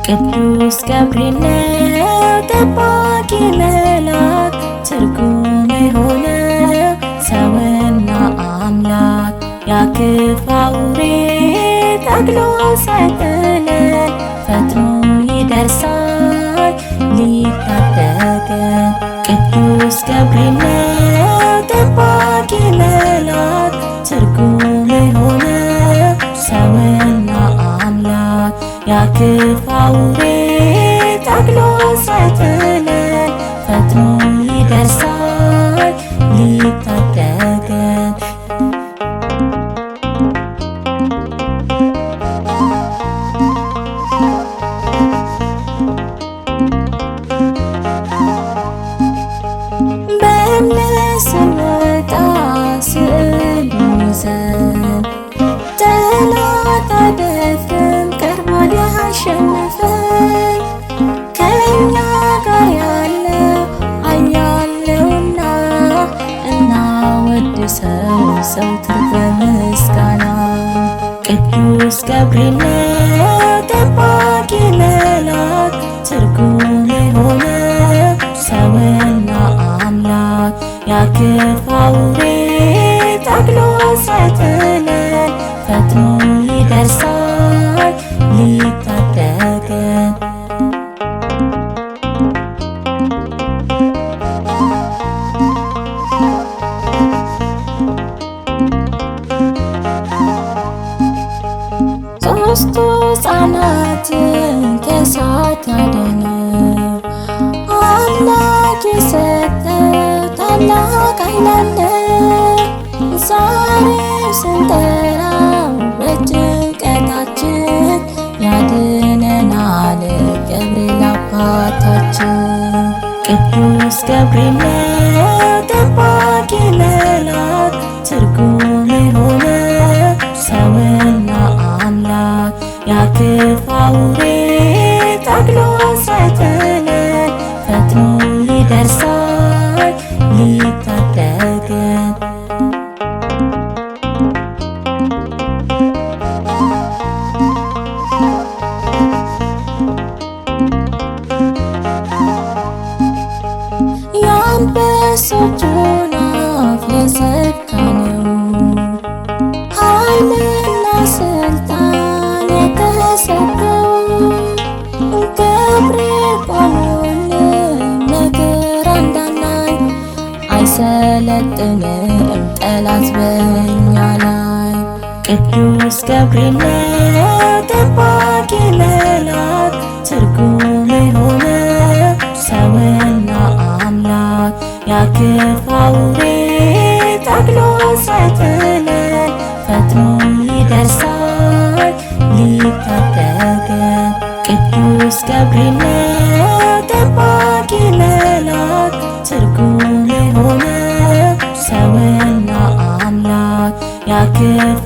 ቅዱስ ገብርኤል ነው ጠባቂ መልአክ ትርጉም የሆነ ሰውና አምላክ ያክፉ አውሬ ታግሎ ሳይጥለን ፈጥኖ ይደርሳል ሊታደገን። ቅዱስ ገብርኤል ነው ጠባቂ መልአክ ትርጉም የሆነ ሰውና አምላክ ያክፉ አውሬ ታግሎ ሳይጥለን ፈጥኖ ይደርሳል ሊታደገን። በእምነት ስንወጣ ስዕሉን ይዘን ጠላት አይደፍርም ቀርቦ ሊያሸንፈን። ከእኛ ጋር ያለው ኃያል ነውና እናወድሰው ዘወትር በምስጋና። ቅዱስ ገብርኤል ነው ጠባቂ መልአክ ትርጉም የሆነ ሰውና አምላክ ያክፉ አውሬ ታግሎ ሳይጥለን ፈጥኖ ይደርሳል ሊታደገን። ሦስቱ ሕፃናትን ከእሳት ያዳነው አምላክ የሰጠው ታላቅ ኃይል አለ። ዛሬ ስንጠራው በጭንቀታችን ያድነናል ገብርኤል አባታችን። ቅዱስ ገብርኤል ነው ጠባቂ መልአክ ትርጉም የሆነ ሰውና አምላክ ያክፉ አውሬ ታግሎ ሳይጥለን ፈጥኖ ይደርሳል ሊታደገን። የአንበሶቹን አፍ የዘጋነው ኃይልና ስልጣን የተሰጠው ገብርኤል ቆሞልን ነገር እንዳናይ አይሰለጥንም ጠላት በኛ ላይ። ቅዱስ ገብርኤል ነው ጠባቂ መልአክ ትርጉም የሆነ ሰውና አምላክ ያክፉ አውሬ ታግሎ ሳይጥለን ፈጥኖ ይደርሳል ሊታደገን። ቅዱስ ገብርኤል ነው ጠባቂ መልአክ ትርጉም የሆነ ሰውና አምላክ ያክፉ